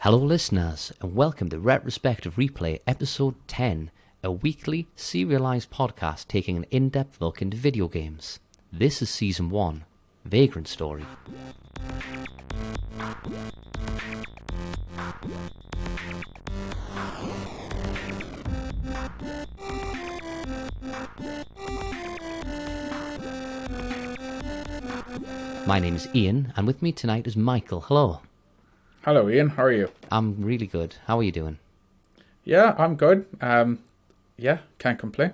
Hello listeners, and welcome to Retrospective Replay Episode 10, a weekly, serialised podcast taking an in-depth look into video games. This is Season 1, Vagrant Story. My name is Ian, and with me tonight is Michael. Hello. Hello Ian, how are you? I'm really good. How are you doing? Yeah, I'm good. Can't complain.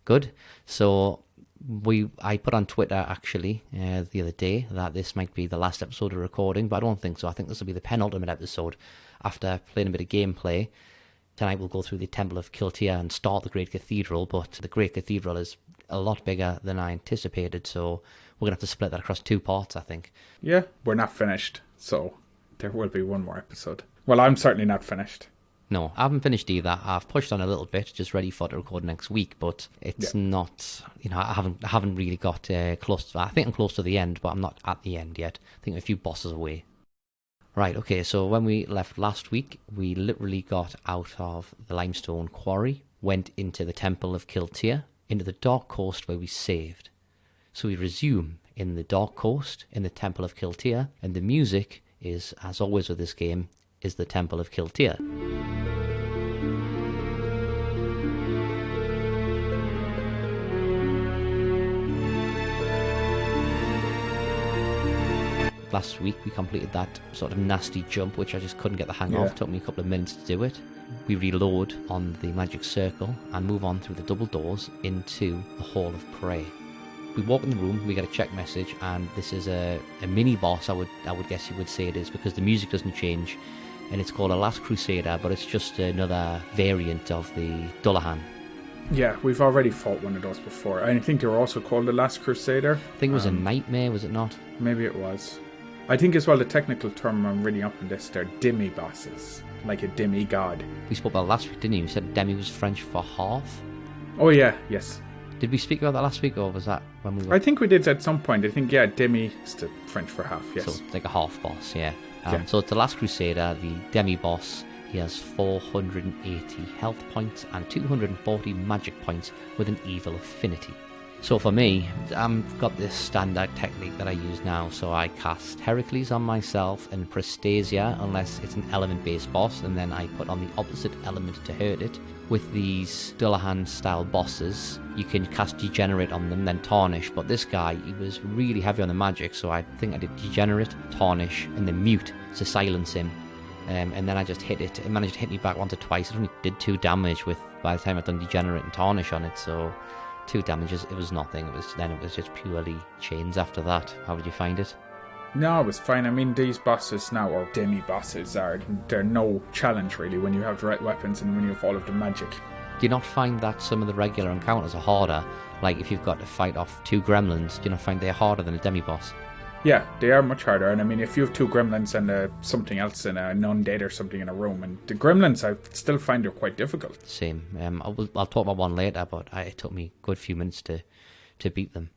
Good. So I put on Twitter actually the other day that this might be the last episode of recording, but I don't think so. I think this will be the penultimate episode after playing a bit of gameplay. Tonight we'll go through the Temple of Kiltia and start the Great Cathedral, but the Great Cathedral is a lot bigger than I anticipated, so we're going to have to split that across two parts, I think. Yeah, we're not finished, so there will be one more episode. Well, I'm certainly not finished. No, I haven't finished either. I've pushed on a little bit, just ready for it to record next week, but it's not, I haven't really got close to that. I think I'm close to the end, but I'm not at the end yet. I think a few bosses away. Right, okay, so when we left last week, we literally got out of the limestone quarry, went into the Temple of Kiltia, into the Dark Coast where we saved. So we resume in the Dark Coast, in the Temple of Kiltia, and the music is, as always with this game, is the Temple of Kiltia. Last week we completed that sort of nasty jump which I just couldn't get the hang of. It took me a couple of minutes to do it. We reload on the magic circle and move on through the double doors into the Hall of Prayer. We walk in the room, we get a check message, and this is a mini boss, I would guess you would say it is, because the music doesn't change, and it's called a Last Crusader, but it's just another variant of the Dullahan. Yeah, we've already fought one of those before. I think they were also called the Last Crusader. I think it was a nightmare, was it not? Maybe it was. I think as well the technical term I'm reading up on this, they're demi-bosses, like a demigod. We spoke about last week, didn't you? You said demi was French for half? Oh yeah, yes. Did we speak about that last week, or was that when we were... I think we did at some point. I think, demi is the French for half, yes. So it's like a half boss, yeah. So it's the Last Crusader, the demi-boss. He has 480 health points and 240 magic points with an evil affinity. So for me, I've got this standard technique that I use now. So I cast Heracles on myself and Prestasia, unless it's an element-based boss, and then I put on the opposite element to hurt it. With these Dullahan-style bosses, you can cast Degenerate on them, then Tarnish. But this guy, he was really heavy on the magic, so I think I did Degenerate, Tarnish, and then Mute to silence him. And then I just hit it. It managed to hit me back once or twice. It only did 2 damage by the time I'd done Degenerate and Tarnish on it, so 2 damages, it was nothing. It was just purely chains after that. How did you find it? No, it was fine. I mean, these bosses now, or demi-bosses, they're no challenge really when you have the right weapons and when you have all of the magic. Do you not find that some of the regular encounters are harder? Like if you've got to fight off 2 gremlins, do you not find they're harder than a demi-boss? Yeah, they are much harder. And I mean, if you have 2 gremlins and something else and an undead or something in a room, and the gremlins I still find they're quite difficult. Same. I'll talk about one later, but it took me a good few minutes to beat them.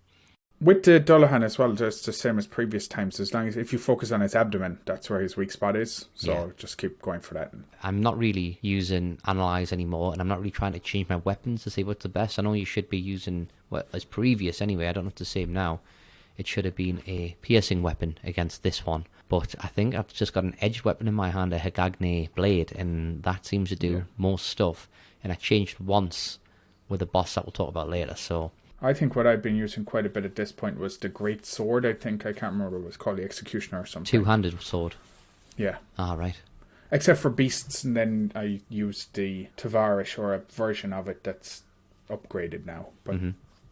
With the Dullahan as well, just the same as previous times, as long as if you focus on his abdomen, that's where his weak spot is. So just keep going for that. I'm not really using Analyze anymore, and I'm not really trying to change my weapons to see what's the best. I know you should be using, well, as previous anyway, I don't know if it's the same now. It should have been a piercing weapon against this one. But I think I've just got an edged weapon in my hand, a Hagagne blade, and that seems to do most stuff. And I changed once with a boss that we'll talk about later, so... I think what I've been using quite a bit at this point was the Great Sword, I think. I can't remember what it was called, the Executioner or something. 2-handed sword? Yeah. Ah, right. Except for beasts, and then I used the Tavarish, or a version of it that's upgraded now. But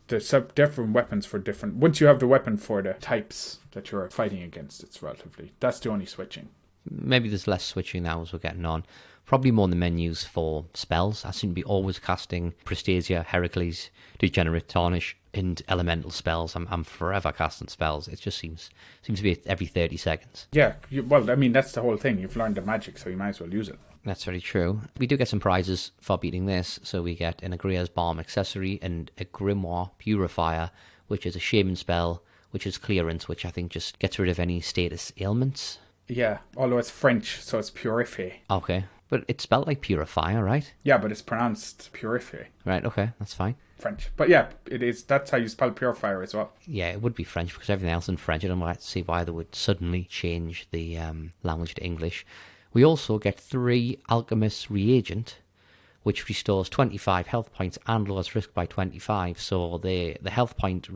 there's different weapons for different... Once you have the weapon for the types that you're fighting against, it's relatively... That's the only switching. Maybe there's less switching now as we're getting on. Probably more in the menus for spells. I seem to be always casting Prestasia, Heracles, Degenerate, Tarnish, and elemental spells. I'm forever casting spells. It just seems to be every 30 seconds. Yeah, well, I mean, that's the whole thing. You've learned the magic, so you might as well use it. That's very true. We do get some prizes for beating this. So we get an Agria's Balm accessory and a Grimoire Purifier, which is a shaman spell, which is clearance, which I think just gets rid of any status ailments. Yeah, although it's French, so it's purify. Okay. But it's spelled like purifier, right? Yeah, but it's pronounced purify. Right, okay, that's fine. French. But yeah, it is. That's how you spell purifier as well. Yeah, it would be French because everything else in French. I don't see why they would suddenly change the language to English. We also get 3 Alchemist Reagent, which restores 25 health points and lowers risk by 25. So the health point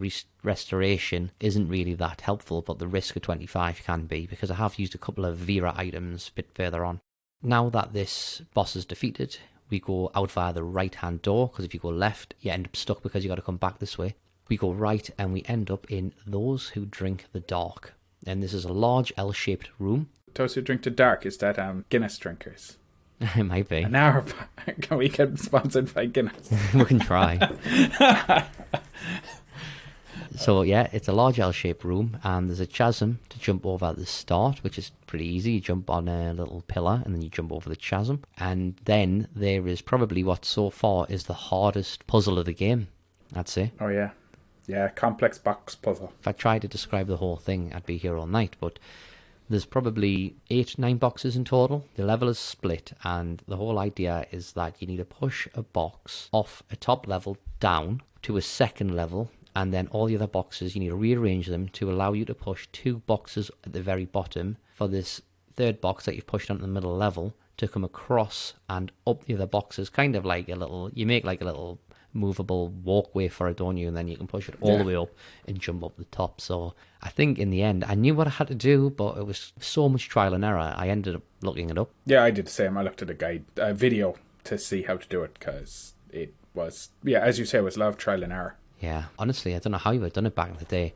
restoration isn't really that helpful, but the risk of 25 can be, because I have used a couple of Vera items a bit further on. Now that this boss is defeated, we go out via the right-hand door, because if you go left, you end up stuck because you got to come back this way. We go right, and we end up in Those Who Drink the Dark. And this is a large L-shaped room. Those Who Drink the Dark, is that Guinness drinkers? It might be. An hour. Can we get sponsored by Guinness? We can try. So yeah, it's a large L-shaped room, and there's a chasm to jump over at the start, which is pretty easy. You jump on a little pillar, and then you jump over the chasm. And then there is probably what so far is the hardest puzzle of the game, I'd say. Oh yeah. Yeah, complex box puzzle. If I tried to describe the whole thing, I'd be here all night, but there's probably 8-9 boxes in total. The level is split, and the whole idea is that you need to push a box off a top level down to a second level, and then all the other boxes, you need to rearrange them to allow you to push 2 boxes at the very bottom for this third box that you've pushed onto the middle level to come across and up the other boxes, kind of like you make like a little movable walkway for it, don't you? And then you can push it all the way up and jump up the top. So I think in the end, I knew what I had to do, but it was so much trial and error, I ended up looking it up. Yeah, I did the same. I looked at a video to see how to do it, because it was, as you say, it was a lot of trial and error. Yeah, honestly, I don't know how you would have done it back in the day.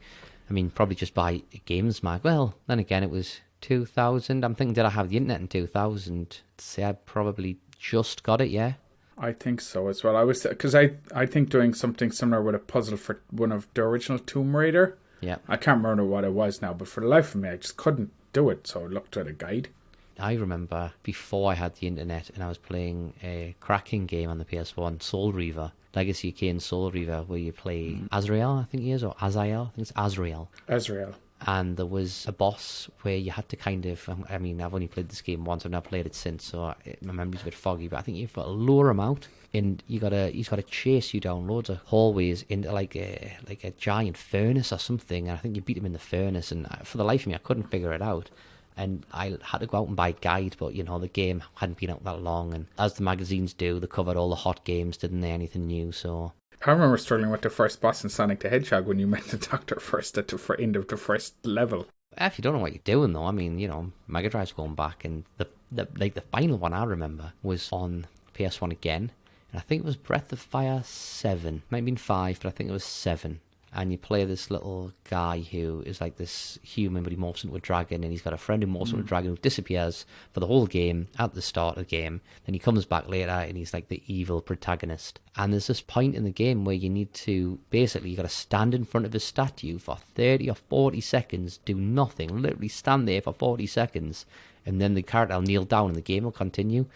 I mean, probably just by Games Mag. Well, then again, it was 2000. I'm thinking, did I have the internet in 2000? Say I probably just got it, yeah. I think so as well. Because I think doing something similar with a puzzle for one of the original Tomb Raider. Yeah. I can't remember what it was now, but for the life of me, I just couldn't do it, so I looked at a guide. I remember before I had the internet and I was playing a cracking game on the PS1, Soul Reaver, Legacy of Kain Soul Reaver, where you play Azrael, I think he is, or Azael, I think it's Azrael. Azrael. And there was a boss where you had to kind of, I mean, I've only played this game once, I've not played it since, so my memory's a bit foggy, but I think you've got to lure him out, and he's got to chase you down loads of hallways into like a giant furnace or something, and I think you beat him in the furnace, and for the life of me, I couldn't figure it out. And I had to go out and buy a guide, but, you know, the game hadn't been out that long. And as the magazines do, they covered all the hot games, didn't they? Anything new, so... I remember struggling with the first boss in Sonic the Hedgehog when you met the Doctor first at the end of the first level. If you don't know what you're doing, though, I mean, you know, Mega Drive's going back, and the final one I remember was on PS1 again, and I think it was Breath of Fire 7. Might have been 5, but I think it was 7. And you play this little guy who is like this human, but he morphs into a dragon, and he's got a friend who morphs into a dragon who disappears for the whole game at the start of the game. Then he comes back later, and he's like the evil protagonist. And there's this point in the game where you need to, basically, you got to stand in front of a statue for 30 or 40 seconds, do nothing, literally stand there for 40 seconds, and then the character will kneel down and the game will continue.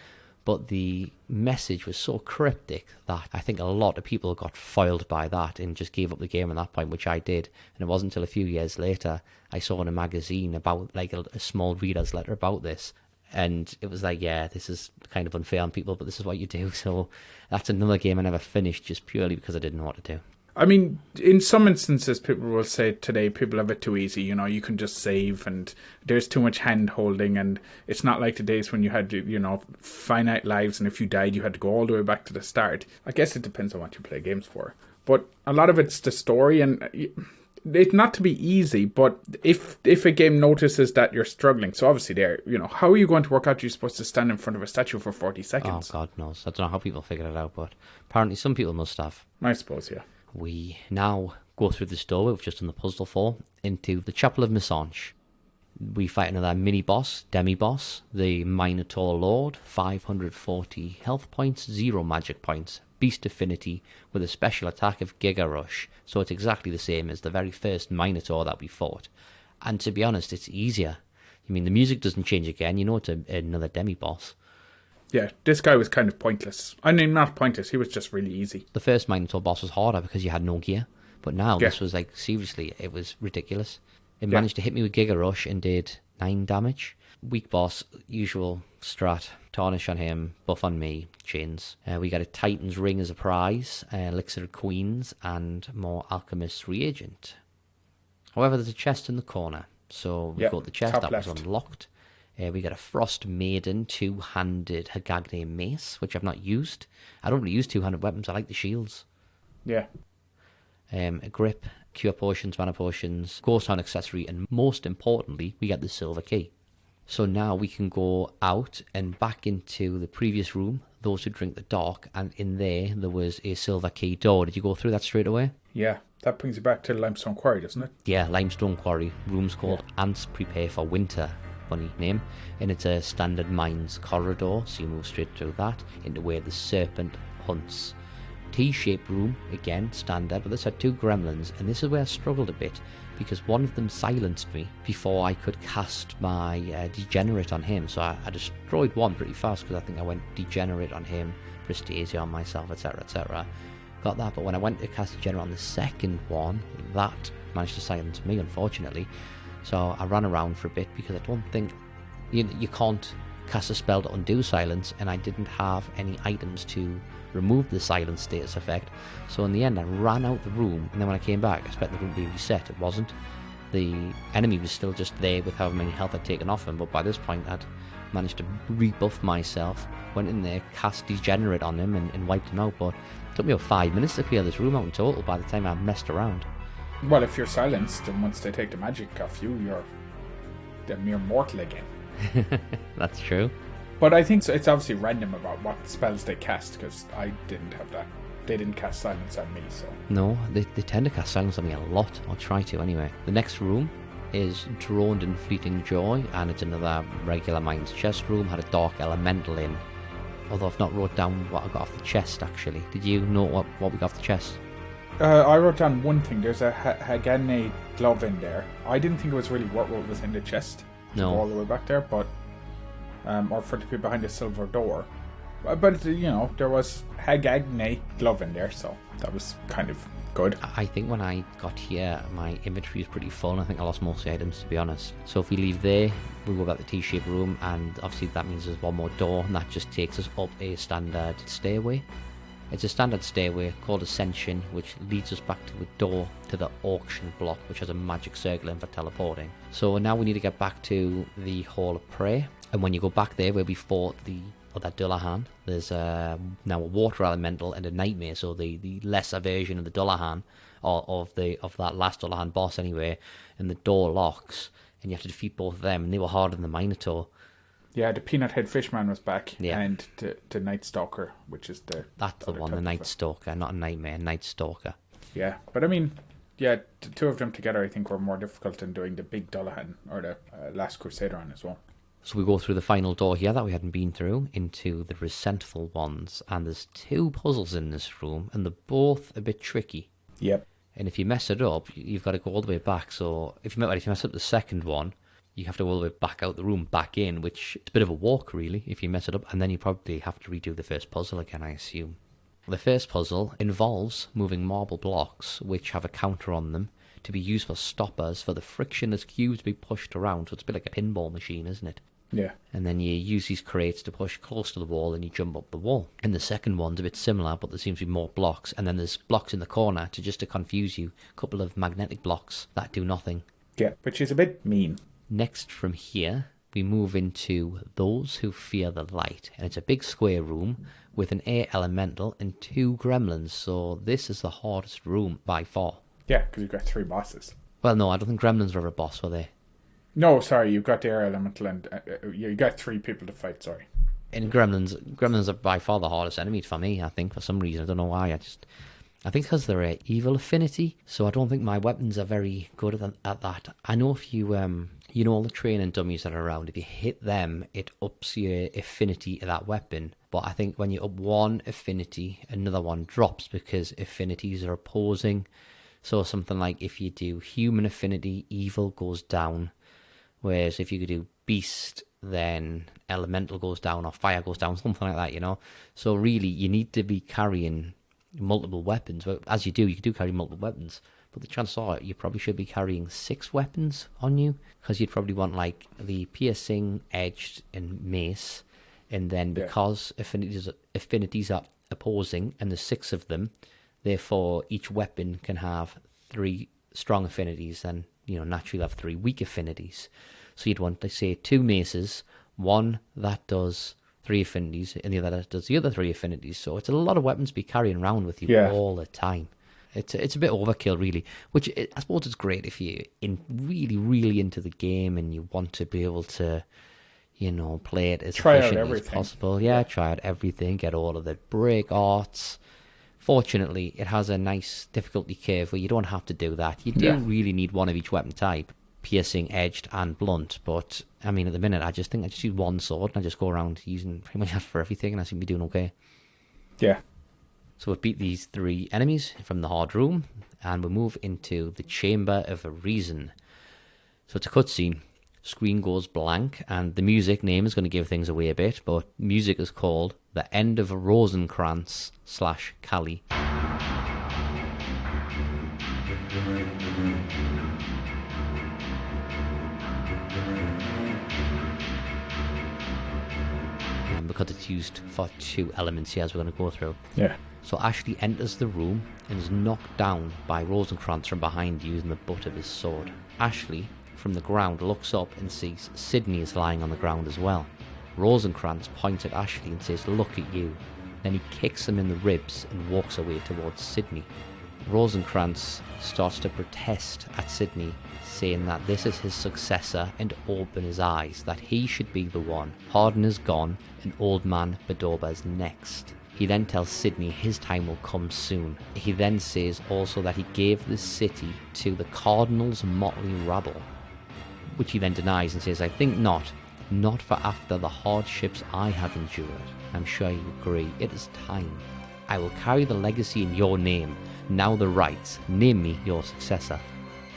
But the message was so cryptic that I think a lot of people got foiled by that and just gave up the game at that point, which I did. And it wasn't until a few years later I saw in a magazine about like a small reader's letter about this. And it was like, yeah, this is kind of unfair on people, but this is what you do. So that's another game I never finished just purely because I didn't know what to do. I mean, in some instances, people will say today people have it too easy. You know, you can just save, and there's too much hand holding, and it's not like the days when you had, you know, finite lives, and if you died, you had to go all the way back to the start. I guess it depends on what you play games for. But a lot of it's the story, and it's not to be easy, but if a game notices that you're struggling, so obviously there, you know, how are you going to work out you're supposed to stand in front of a statue for 40 seconds? Oh, God knows. I don't know how people figured it out, but apparently some people must have. I suppose, yeah. We now go through this doorway we've just done the puzzle for into the Chapel of Missange. We fight another mini-boss, demi-boss, the Minotaur Lord, 540 health points, 0 magic points, beast affinity with a special attack of Giga Rush. So it's exactly the same as the very first Minotaur that we fought. And to be honest, it's easier. I mean, the music doesn't change again, you know it's another demi-boss. Yeah, this guy was kind of pointless. I mean, not pointless, he was just really easy. The first Minotaur boss was harder because you had no gear. But now, this was like, seriously, it was ridiculous. It managed to hit me with Giga Rush and did 9 damage. weak boss, usual strat. Tarnish on him, buff on me, chains. We got a Titan's Ring as a prize, Elixir of Queens, and more Alchemist's Reagent. However, there's a chest in the corner, so we got the chest that was unlocked. We got a Frost Maiden 2-handed Hagagne mace, which I've not used. I don't really use 2-handed weapons, I like the shields. Yeah. A grip, cure potions, mana potions, ghost town accessory, and most importantly, we get the silver key. So now we can go out and back into the previous room, those who drink the dark, and in there was a silver key door. Did you go through that straight away? Yeah, that brings you back to Limestone Quarry, doesn't it? Yeah, Limestone Quarry. Room's called Ants Prepare for Winter. Funny name. And it's a standard mines corridor, so you move straight through that into where the serpent hunts. T-shaped room, again, standard, but this had 2 gremlins, and this is where I struggled a bit, because one of them silenced me before I could cast my Degenerate on him, so I destroyed one pretty fast, because I think I went Degenerate on him, Prestasia on myself, etc, etc. Got that, but when I went to cast Degenerate on the second one, that managed to silence me, unfortunately, so I ran around for a bit, because I don't think, you can't cast a spell to undo silence, and I didn't have any items to remove the silence status effect, so in the end I ran out the room, and then when I came back I expected the room to be reset. It wasn't. The enemy was still just there with however many health I'd taken off him, but by this point I'd managed to rebuff myself, went in there, cast Degenerate on him and wiped him out, but it took me about 5 minutes to clear this room out in total by the time I messed around. Well, if you're silenced and once they take the magic off you, you're a mere mortal again. That's true. But I think it's obviously random about what spells they cast, because I didn't have that. They didn't cast silence on me, so... No, they tend to cast silence on me a lot. I'll try to anyway. The next room is Droned in Fleeting Joy, and it's another regular Mines chest room. Had a Dark Elemental in. Although I've not wrote down what I got off the chest, actually. Did you know what we got off the chest? I wrote down one thing. There's a Hagagne glove in there. I didn't think it was really what was in the chest. No. All the way back there, but... or for it to be behind a silver door. But, there was Hagagne glove in there, so that was kind of good. I think when I got here, my inventory was pretty full, and I think I lost most of the items, to be honest. So if we leave there, we go back to the T-shaped room, and obviously that means there's one more door, and that just takes us up a standard stairway. It's a standard stairway called Ascension, which leads us back to the door to the auction block, which has a magic circle in for teleporting. So now we need to get back to the Hall of Prayer. And when you go back there where we fought the other Dullahan, there's now a water elemental and a nightmare, so the lesser version of the Dullahan, or of that last Dullahan boss anyway, and the door locks, and you have to defeat both of them, and they were harder than the Minotaur. Yeah, the Peanut Head Fishman was back, yeah. And the Night Stalker, which is the... That's the one, the Night Stalker, not a nightmare, Night Stalker. Yeah, but I mean, yeah, the 2 of them together I think were more difficult than doing the big Dullahan, or the Last Crusader on as well. So we go through the final door here that we hadn't been through, into the Resentful Ones, and there's 2 puzzles in this room, and they're both a bit tricky. Yep. And if you mess it up, you've got to go all the way back, so if you mess up the second one, you have to go all the way back out the room, back in, which it's a bit of a walk, really, if you mess it up, and then you probably have to redo the first puzzle again, I assume. The first puzzle involves moving marble blocks, which have a counter on them, to be used for stoppers for the frictionless cubes to be pushed around, so it's a bit like a pinball machine, isn't it? Yeah. And then you use these crates to push close to the wall and you jump up the wall. And the second one's a bit similar, but there seems to be more blocks. And then there's blocks in the corner to confuse you. A couple of magnetic blocks that do nothing. Yeah, which is a bit mean. Next from here, we move into Those Who Fear the Light. And it's a big square room with an air elemental and 2 gremlins. So this is the hardest room by far. Yeah, because you've got 3 bosses. Well, no, I don't think gremlins were a boss, were they? No, sorry, you've got the air elemental and you got 3 people to fight, sorry. In gremlins are by far the hardest enemy for me, I think, for some reason. I don't know why. I think because they're a evil affinity, so I don't think my weapons are very good at that. I know if you, all the training dummies that are around, if you hit them, it ups your affinity to that weapon. But I think when you up one affinity, another one drops because affinities are opposing. So something like if you do human affinity, evil goes down. Whereas if you could do beast, then elemental goes down or fire goes down, something like that, So really, you need to be carrying multiple weapons. Well, as you do carry multiple weapons. But the chances are you probably should be carrying 6 weapons on you, because you'd probably want like the piercing, edged, and mace. And then because affinities are opposing, and there's 6 of them, therefore each weapon can have 3 strong affinities, and naturally have 3 weak affinities. So you'd want to say 2 maces, one that does 3 affinities, and the other that does the other 3 affinities. So it's a lot of weapons to be carrying around with you all the time. It's a bit overkill, really, which I suppose is great if you're really, really into the game and you want to be able to, play it as efficiently as possible. Yeah, try out everything, get all of the break arts. Fortunately, it has a nice difficulty curve where you don't have to do that. You do really need one of each weapon type, piercing, edged, and blunt. But, I mean, at the minute, I just use one sword, and I just go around using pretty much that for everything, and I seem to be doing okay. Yeah. So we've beat these 3 enemies from the hard room, and we move into the Chamber of Reason. So it's a cutscene. Screen goes blank, and the music name is going to give things away a bit, but music is called The End of Rosencrantz / Cali. Because it's used for 2 elements here, as we're going to go through. Yeah. So Ashley enters the room and is knocked down by Rosencrantz from behind using the butt of his sword. Ashley, from the ground, looks up and sees Sydney is lying on the ground as well. Rosencrantz points at Ashley and says, "Look at you." Then he kicks him in the ribs and walks away towards Sydney. Rosencrantz starts to protest at Sydney, saying that this is his successor and open his eyes, that he should be the one. Hardin is gone and Old Man Badoba is next. He then tells Sydney his time will come soon. He then says also that he gave the city to the Cardinal's motley rabble, which he then denies and says, "I think not for after the hardships I have endured. I'm sure you agree, it is time. I will carry the legacy in your name. Now the rights, name me your successor."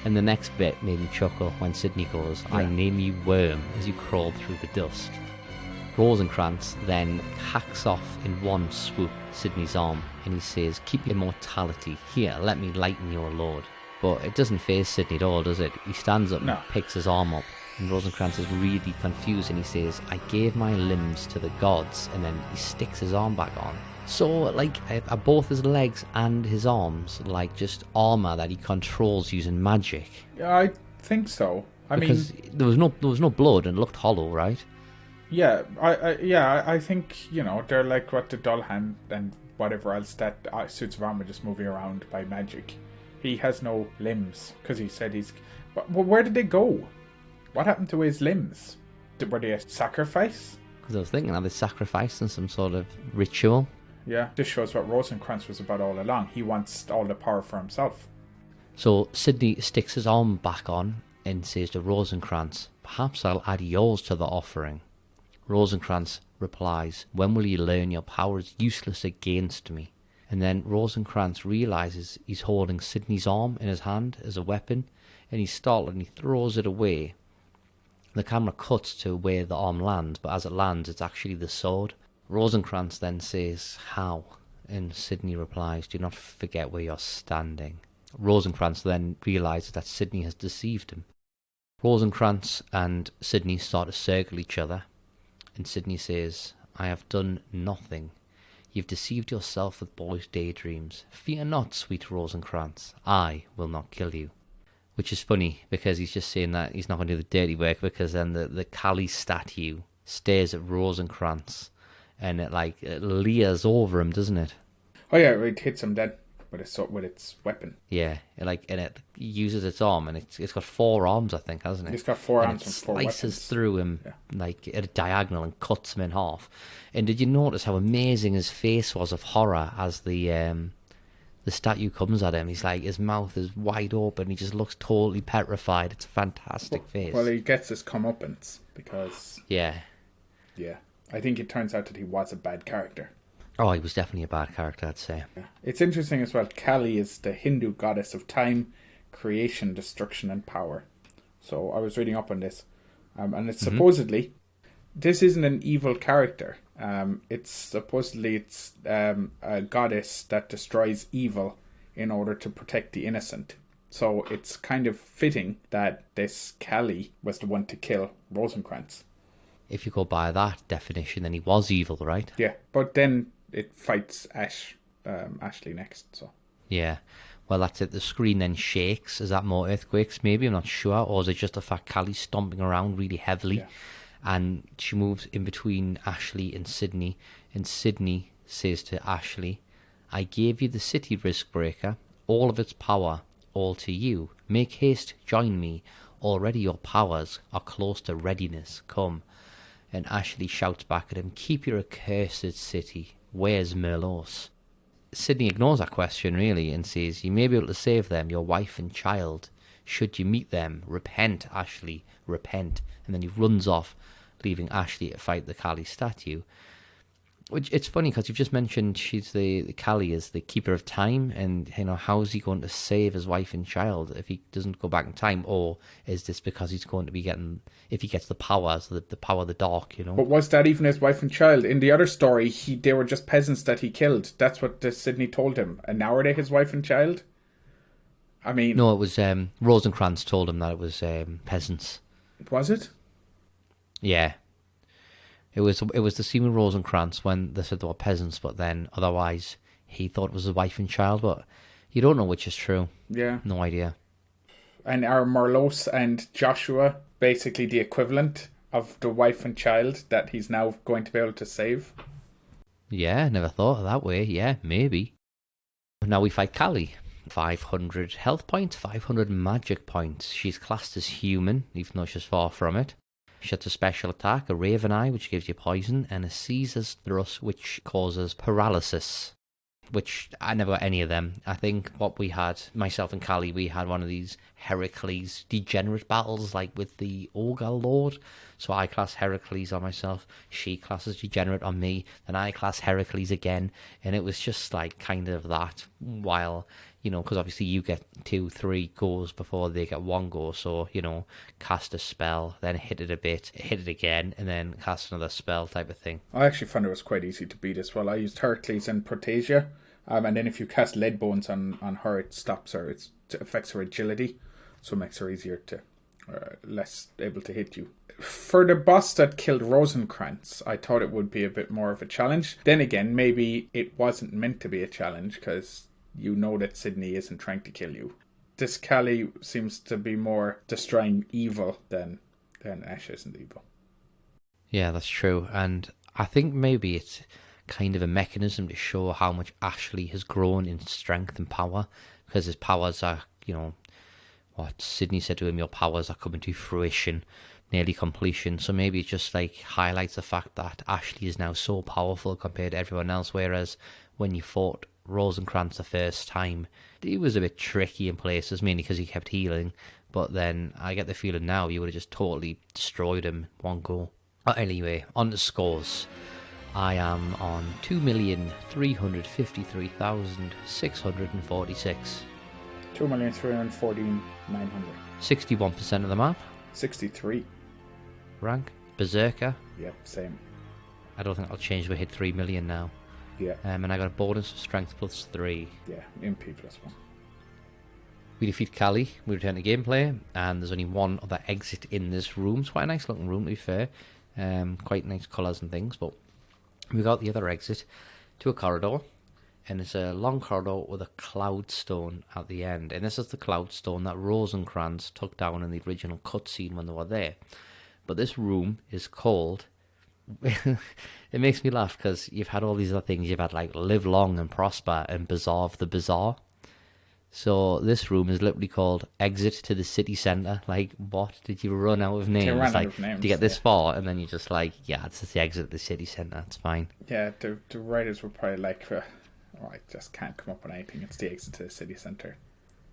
And the next bit made me chuckle when Sydney goes, "I name you Worm," as you crawl through the dust. Rosencrantz then hacks off in one swoop Sydney's arm, and he says, "Keep immortality. Here, let me lighten your load." But it doesn't faze Sydney at all, does it? He stands up and picks his arm up, and Rosencrantz is really confused, and he says, "I gave my limbs to the gods," and then he sticks his arm back on. So, are both his legs and his arms just armor that he controls using magic? Yeah, I think so. Because there was no blood and it looked hollow, right? Yeah, I think they're like what the dull hand and whatever else that suits of armor just moving around by magic. He has no limbs because he said he's. Well, where did they go? What happened to his limbs? Were they a sacrifice? Because I was thinking, are they sacrificing some sort of ritual? Yeah, this shows what Rosencrantz was about all along. He wants all the power for himself. So Sydney sticks his arm back on and says to Rosencrantz, "Perhaps I'll add yours to the offering." Rosencrantz replies, "When will you learn your power is useless against me?" And then Rosencrantz realizes he's holding Sydney's arm in his hand as a weapon, and he's startled and he throws it away. The camera cuts to where the arm lands, but as it lands, it's actually the sword. Rosencrantz then says, "How?" And Sydney replies, "Do not forget where you're standing." Rosencrantz then realizes that Sydney has deceived him. Rosencrantz and Sydney start to circle each other, and Sydney says, "I have done nothing. You've deceived yourself with boys' daydreams. Fear not, sweet Rosencrantz. I will not kill you." Which is funny, because he's just saying that he's not going to do the dirty work, because then the Cali Statue stares at Rosencrantz, and it leers over him, doesn't it? Oh yeah, it hits him dead with its weapon. Yeah, and it uses its arm, and it's got 4 arms, I think, hasn't it? It's got 4 arms and 4 weapons. Slices through him at a diagonal and cuts him in half. And did you notice how amazing his face was of horror as the statue comes at him? He's his mouth is wide open. He just looks totally petrified. It's a fantastic face. Well, he gets his comeuppance because yeah, I think it turns out that he was a bad character. Oh, he was definitely a bad character, I'd say. Yeah. It's interesting as well. Kali is the Hindu goddess of time, creation, destruction, and power. So I was reading up on this, and it's supposedly this isn't an evil character. It's supposedly a goddess that destroys evil in order to protect the innocent. So it's kind of fitting that this Cali was the one to kill Rosencrantz. If you go by that definition, then he was evil, right? Yeah, but then it fights Ashley next, so... Yeah. Well, that's it. The screen then shakes. Is that more earthquakes, maybe? I'm not sure. Or is it just the fact Callie's stomping around really heavily? Yeah. And she moves in between Ashley and Sydney. And Sydney says to Ashley, I gave you the city risk breaker, all of its power, all to you. Make haste, join me. Already your powers are close to readiness. Come. And Ashley shouts back at him, keep your accursed city. Where's Merlos? Sydney ignores that question, really, and says, you may be able to save them, your wife and child. Should you meet them, repent, Ashley, repent. And then he runs off, leaving Ashley to fight the Cali Statue. Which, it's funny, because you've just mentioned she's the Cali is the keeper of time, and, how is he going to save his wife and child if he doesn't go back in time? Or is this because he's going to be getting, if he gets the powers, the power of the dark, But was that even his wife and child? In the other story, they were just peasants that he killed. That's what Sydney told him. And now are they his wife and child? I mean... No, it was Rosencrantz told him that it was peasants. Was it? Yeah. It was the scene with Rosencrantz when they said they were peasants, but then otherwise he thought it was his wife and child, but you don't know which is true. Yeah. No idea. And are Merlos and Joshua basically the equivalent of the wife and child that he's now going to be able to save? Yeah, never thought of that way. Yeah, maybe. Now we fight Cali. 500 health points, 500 magic points. She's classed as human, even though she's far from it. She has a special attack, a Raven Eye, which gives you poison, and a Caesar's Thrust, which causes paralysis. Which, I never got any of them. I think what we had, myself and Callie, we had one of these Heracles degenerate battles, like with the Ogre Lord. So I class Heracles on myself, she classes degenerate on me, then I class Heracles again, and it was just like kind of that, while, because obviously you get 2-3 goes before they get 1 go, so, cast a spell, then hit it a bit, hit it again, and then cast another spell type of thing. I actually found it was quite easy to beat as well. I used Heracles and Protesia, and then if you cast Lead Bones on her, it stops her, it affects her agility, so it makes her easier to, less able to hit you. For the boss that killed Rosencrantz, I thought it would be a bit more of a challenge. Then again, maybe it wasn't meant to be a challenge, because you know that Sydney isn't trying to kill you. This Cali seems to be more destroying evil than Ash isn't evil. Yeah, that's true. And I think maybe it's kind of a mechanism to show how much Ashley has grown in strength and power, because his powers are, what Sydney said to him, your powers are coming to fruition, nearly completion. So maybe it just like highlights the fact that Ashley is now so powerful compared to everyone else, whereas when you fought Rosencrantz the first time, he was a bit tricky in places, mainly because he kept healing, but then I get the feeling now you would have just totally destroyed him 1 go. Anyway, on the scores. I am on 2,353,646. 2,314,900. 61% of the map. 63. Rank. Berserker. Yep, same. I don't think I'll change if I hit 3 million now. Yeah. And I got a bonus of strength +3. Yeah, MP +1. We defeat Cali, we return to gameplay, and there's only one other exit in this room. It's quite a nice looking room, to be fair. Quite nice colours and things, but we got the other exit to a corridor, and it's a long corridor with a cloud stone at the end. And this is the cloud stone that Rosencrantz took down in the original cutscene when they were there. But this room is called... It makes me laugh because you've had all these other things. You've had like Live Long and Prosper and Bazaar of the Bazaar. So this room is literally called Exit to the City Centre. Like, what? Did you run out of names? To get this far, and then you're just like, yeah, it's the exit of the city centre. It's fine. Yeah, the writers were probably like, I just can't come up with anything. It's the exit to the city centre.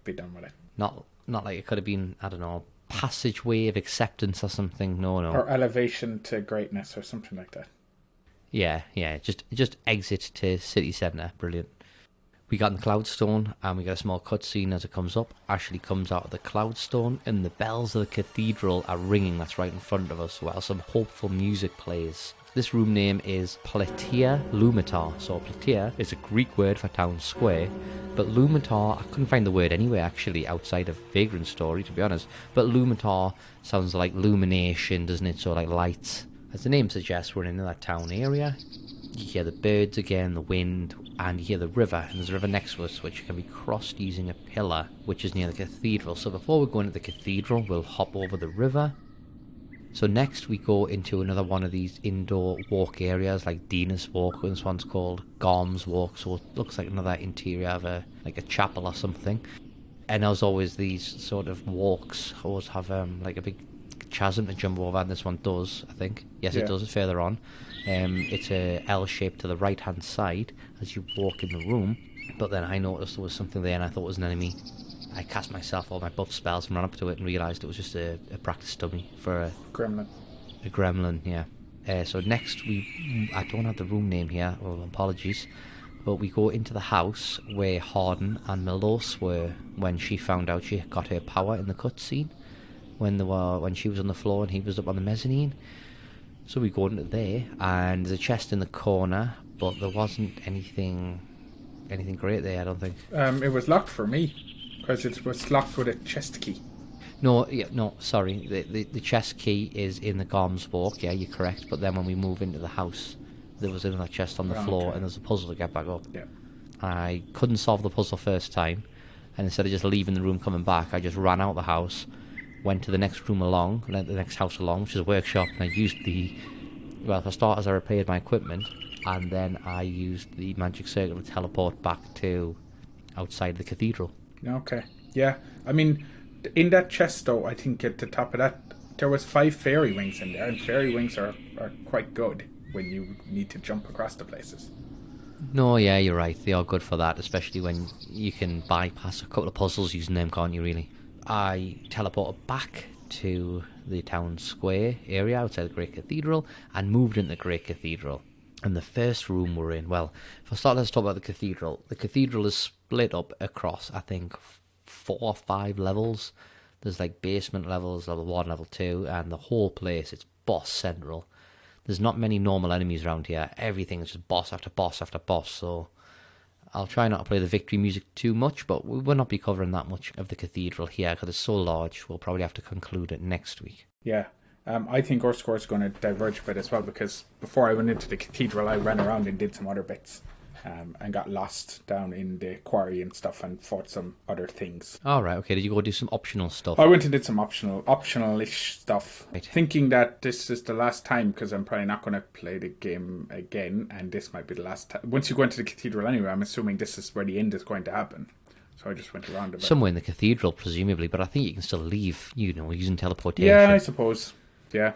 Be done with it. Not like it could have been, I don't know, passageway of acceptance or something. No. Or elevation to greatness or something like that. Yeah. Just exit to city centre. Brilliant. We got in the Cloudstone, and we get a small cutscene as it comes up. Ashley comes out of the Cloudstone, and the bells of the cathedral are ringing. That's right in front of us, while some hopeful music plays. This room name is Platea Lumitar. So Platea is a Greek word for town square, but Lumitar, I couldn't find the word anywhere actually outside of Vagrant story, to be honest. But Lumitar sounds like illumination, doesn't it? So like lights. As the name suggests, we're in that town area. You hear the birds again, the wind, and you hear the river. And there's a river next to us which can be crossed using a pillar, which is near the cathedral. So before we go into the cathedral, we'll hop over the river. So next we go into another one of these indoor walk areas, like Dina's Walk. This one's called Gorm's Walk, so it looks like another interior of a chapel or something. And as always, these sort of walks always have like a big chasm to jump over, and this one does, I think. Yes, it does. It's further on. It's a L shape to the right hand side as you walk in the room. But then I noticed there was something there, and I thought it was an enemy. I cast myself all my buff spells and ran up to it and realised it was just a practice dummy for a gremlin. A gremlin, yeah. So next I don't have the room name here, apologies, but we go into the house where Harden and Melos were when she found out she got her power in the cutscene, when she was on the floor and he was up on the mezzanine. So we go into there, and there's a chest in the corner, but there wasn't anything great there, I don't think. It was locked for me, because it was locked with a chest key. No, sorry. The chest key is in the Gorm's Walk, yeah, you're correct. But then when we move into the house, there was another chest on the floor, and there's a puzzle to get back up. Yeah. I couldn't solve the puzzle first time, and instead of just leaving the room coming back, I just ran out the house, went to the next room along, the next house along, which is a workshop, and I used for starters, I repaired my equipment, and then I used the magic circle to teleport back to outside the cathedral. Okay. Yeah. I mean, in that chest, though, I think at the top of that, there was 5 fairy wings in there, and fairy wings are quite good when you need to jump across the places. No, yeah, you're right. They are good for that, especially when you can bypass a couple of puzzles using them, can't you, really? I teleported back to the town square area outside the Grey Cathedral and moved into the Grey Cathedral. And the first room we're in, well, for starters, let's talk about the cathedral. The cathedral is split up across, I think, 4 or 5 levels. There's like basement levels, level 1, level 2, and the whole place, it's boss central. There's not many normal enemies around here. Everything is just boss after boss after boss, so I'll try not to play the victory music too much, but we will not be covering that much of the cathedral here because it's so large. We'll probably have to conclude it next week. Yeah. I think our score is going to diverge a bit as well, because before I went into the cathedral, I ran around and did some other bits. And got lost down in the quarry and stuff and fought some other things. Alright, okay. Did you go do some optional stuff? I went and did some optional-ish stuff. Right. Thinking that this is the last time, because I'm probably not going to play the game again, and this might be the last time. Once you go into the cathedral anyway, I'm assuming this is where the end is going to happen. So I just went around a bit. Somewhere in the cathedral, presumably, but I think you can still leave, using teleportation. Yeah, I suppose. Yeah.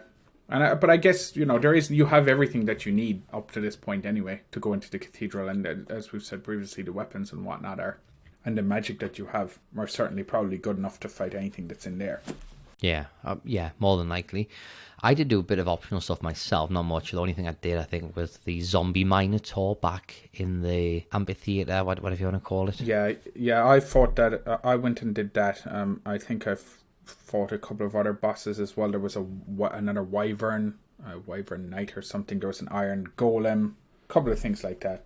But I guess, you have everything that you need up to this point anyway to go into the cathedral, and as we've said previously, the weapons and whatnot and the magic that you have are certainly probably good enough to fight anything that's in there. Yeah, more than likely. I did do a bit of optional stuff myself, not much. The only thing I did, I think, was the zombie minotaur back in the amphitheater, whatever you want to call it. Yeah, I fought that. I went and did that. I think I've fought a couple of other bosses as well. There was another wyvern knight or something. There was an iron golem, a couple of things like that.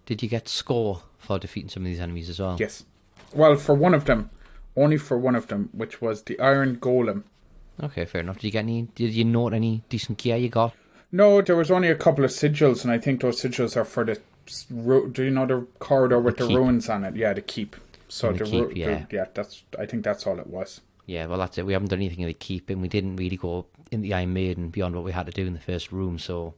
Did you get score for defeating some of these enemies as well? Yes. Well, only for one of them, which was the iron golem. Okay, fair enough. Did you note any decent gear you got? No, there was only a couple of sigils, and I think those sigils are for the corridor with the ruins on it? Yeah, the keep. So I think that's all it was. Yeah, well, that's it. We haven't done anything in the keep, and we didn't really go in the Iron Maiden beyond what we had to do in the first room, so...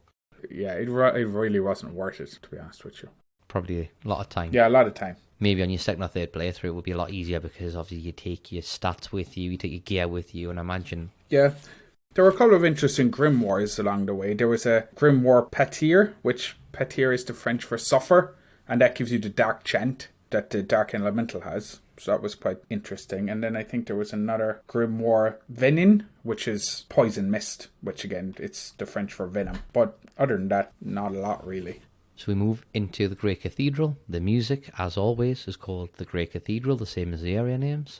Yeah, it really wasn't worth it, to be honest with you. Probably a lot of time. Yeah, a lot of time. Maybe on your second or third playthrough it would be a lot easier, because obviously you take your stats with you, you take your gear with you, and I imagine... Yeah. There were a couple of interesting grimoires along the way. There was a grimoire Patir, which Patir is the French for suffer, and that gives you the dark chant that the Dark Elemental has. So that was quite interesting. And then I think there was another grimoire Venin, which is poison mist, which again, it's the French for venom. But other than that, not a lot really. So we move into the Grey Cathedral. The music, as always, is called the Grey Cathedral, the same as the area names.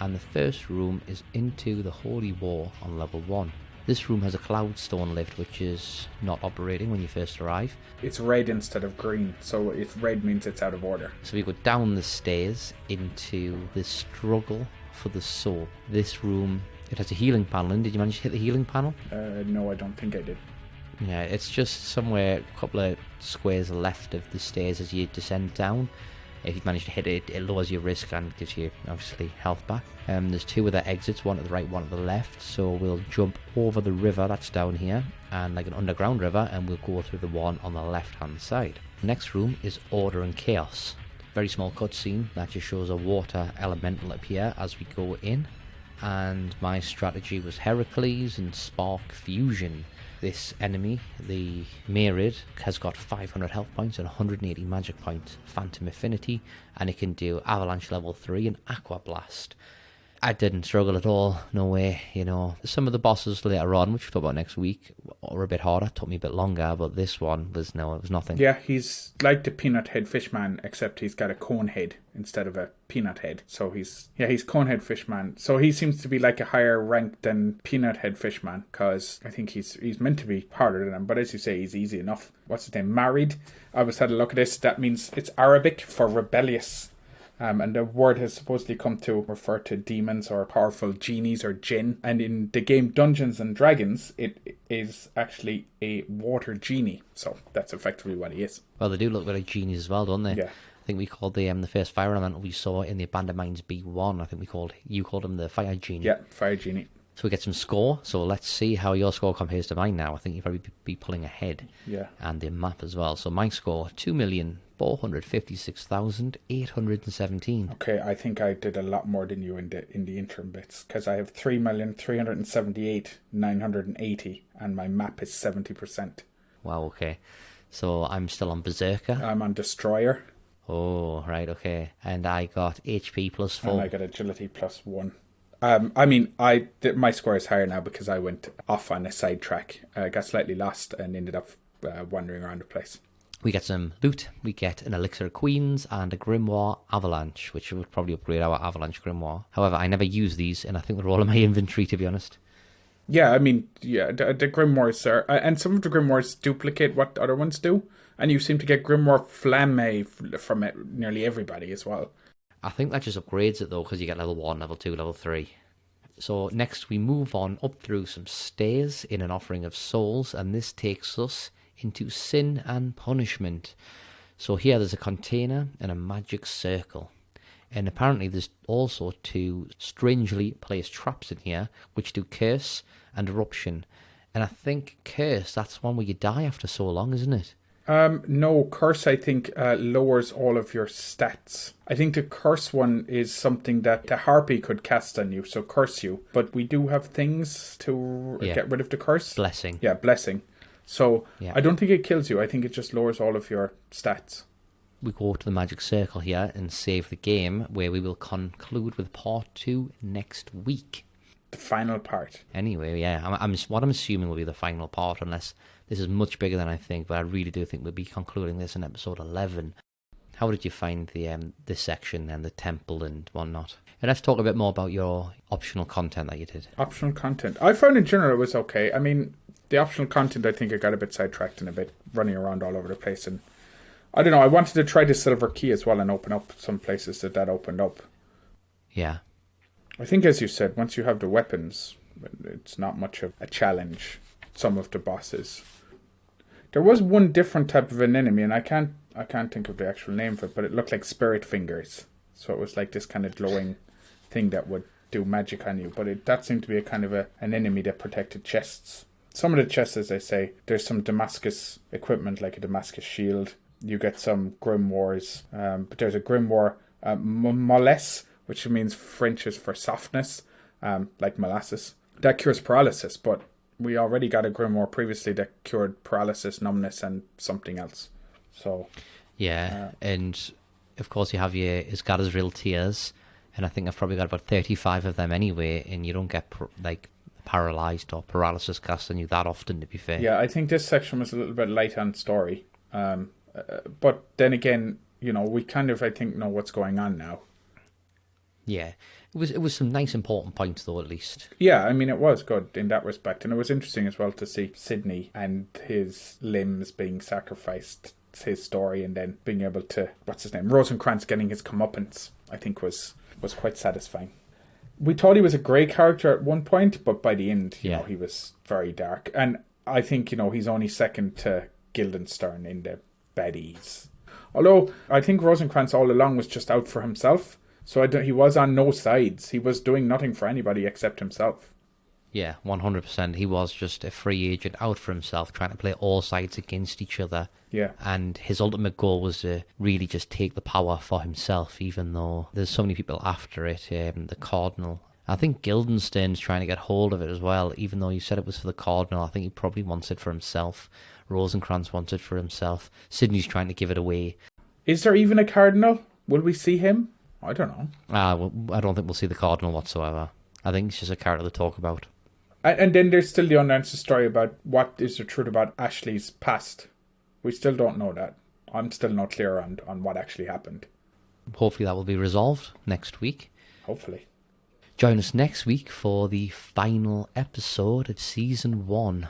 and the first room is into the Holy War on level 1. This room has a cloudstone lift which is not operating when you first arrive. It's red instead of green, so if red means it's out of order. So we go down the stairs into the struggle for the soul. This room, it has a healing panel in. Did you manage to hit the healing panel? No, I don't think I did. Yeah, it's just somewhere a couple of squares left of the stairs as you descend down. If you manage to hit it, it lowers your risk and gives you, obviously, health back. There's 2 other exits, one to the right, one to the left. So we'll jump over the river that's down here, and like an underground river, and we'll go through the one on the left-hand side. The next room is Order and Chaos. Very small cutscene that just shows a water elemental appear as we go in. And my strategy was Heracles and Spark Fusion. This enemy, the Myriad, has got 500 health points and 180 magic points, Phantom Affinity, and it can do Avalanche level 3 and Aqua Blast. I didn't struggle at all, no way, you know. Some of the bosses later on, which we'll talk about next week, were a bit harder, took me a bit longer, but this one was, no, it was nothing. Yeah, he's like the peanut head fishman, except he's got a cone head instead of a peanut head. So he's cone head fishman. So he seems to be like a higher rank than peanut head fishman, because I think he's meant to be harder than him, but as you say, he's easy enough. What's his name? Married. I always had a look at this. That means it's Arabic for rebellious. And the word has supposedly come to refer to demons or powerful genies or jinn. And in the game Dungeons and Dragons, it is actually a water genie. So that's effectively what he is. Well, they do look like genies as well, don't they? Yeah. I think we called the first fire elemental we saw in the Abandoned Mines B1. I think you called him the Fire Genie. Yeah, Fire Genie. So we get some score. So let's see how your score compares to mine now. I think you'll probably be pulling ahead. Yeah. And the map as well. So my score, 2,456,817. Okay, I think I did a lot more than you in the interim bits, because I have 3,378,980 and my map is 70%. Wow, okay. So I'm still on Berserker. I'm on Destroyer. Oh, right, okay. And I got HP plus 4. And I got Agility plus 1. My score is higher now because I went off on a side track. I got slightly lost and ended up wandering around the place. We get some loot. We get an Elixir of Queens and a Grimoire Avalanche, which would probably upgrade our Avalanche Grimoire. However, I never use these, and I think they're all in my inventory, to be honest. Yeah, I mean, the Grimoires are... and some of the Grimoires duplicate what other ones do. And you seem to get Grimoire Flamme from nearly everybody as well. I think that just upgrades it, though, because you get level 1, level 2, level 3. So next we move on up through some stairs in an Offering of Souls, and this takes us into Sin and Punishment. So here there's a container and a magic circle. And apparently there's also 2 strangely placed traps in here, which do Curse and Eruption. And I think Curse, that's one where you die after so long, isn't it? No, Curse, I think, lowers all of your stats. I think the Curse one is something that the Harpy could cast on you, so curse you. But we do have things to get rid of the Curse. Blessing. Yeah, Blessing. So I don't think it kills you. I think it just lowers all of your stats. We go to the magic circle here and save the game, where we will conclude with part 2 next week. The final part. Anyway, yeah, I'm assuming will be the final part, unless this is much bigger than I think, but I really do think we'll be concluding this in episode 11. How did you find this section and the temple and whatnot? And let's talk a bit more about your optional content that you did. Optional content. I found in general it was okay. I mean, the optional content, I think I got a bit sidetracked and a bit running around all over the place. And I don't know, I wanted to try the silver key as well and open up some places that opened up. Yeah. I think, as you said, once you have the weapons, it's not much of a challenge, some of the bosses. There was one different type of an enemy, and I can't think of the actual name of it, but it looked like spirit fingers. So it was like this kind of glowing thing that would do magic on you. But that seemed to be a kind of an enemy that protected chests. Some of the chests, as I say, there's some Damascus equipment, like a Damascus shield. You get some grimoires, but there's a grimoire mollesse, which means French is for softness, like molasses. That cures paralysis, but we already got a grimoire previously that cured paralysis, numbness, and something else. So and of course you have your Isgadazril tears, and I think I've probably got about 35 of them anyway, and you don't get paralyzed or paralysis cast on you that often, to be fair. Yeah, I think this section was a little bit light on story. But then again, we kind of, I think, know what's going on now. Yeah, it was some nice important points though, at least. Yeah, I mean, it was good in that respect. And it was interesting as well to see Sydney and his limbs being sacrificed, his story, and then being able to, what's his name, Rosencrantz getting his comeuppance, I think was quite satisfying. We thought he was a grey character at one point, but by the end, you know, he was very dark. And I think, you know, he's only second to Guildenstern in the baddies. Although, I think Rosencrantz all along was just out for himself. So he was on no sides. He was doing nothing for anybody except himself. Yeah, 100%. He was just a free agent out for himself, trying to play all sides against each other. Yeah. And his ultimate goal was to really just take the power for himself, even though there's so many people after it. The Cardinal. I think Guildenstern's trying to get hold of it as well, even though you said it was for the Cardinal. I think he probably wants it for himself. Rosencrantz wants it for himself. Sydney's trying to give it away. Is there even a Cardinal? Will we see him? I don't know. Well, I don't think we'll see the Cardinal whatsoever. I think it's just a character to talk about. And then there's still the unanswered story about what is the truth about Ashley's past. We still don't know that. I'm still not clear on what actually happened. Hopefully that will be resolved next week. Hopefully. Join us next week for the final episode of Season 1.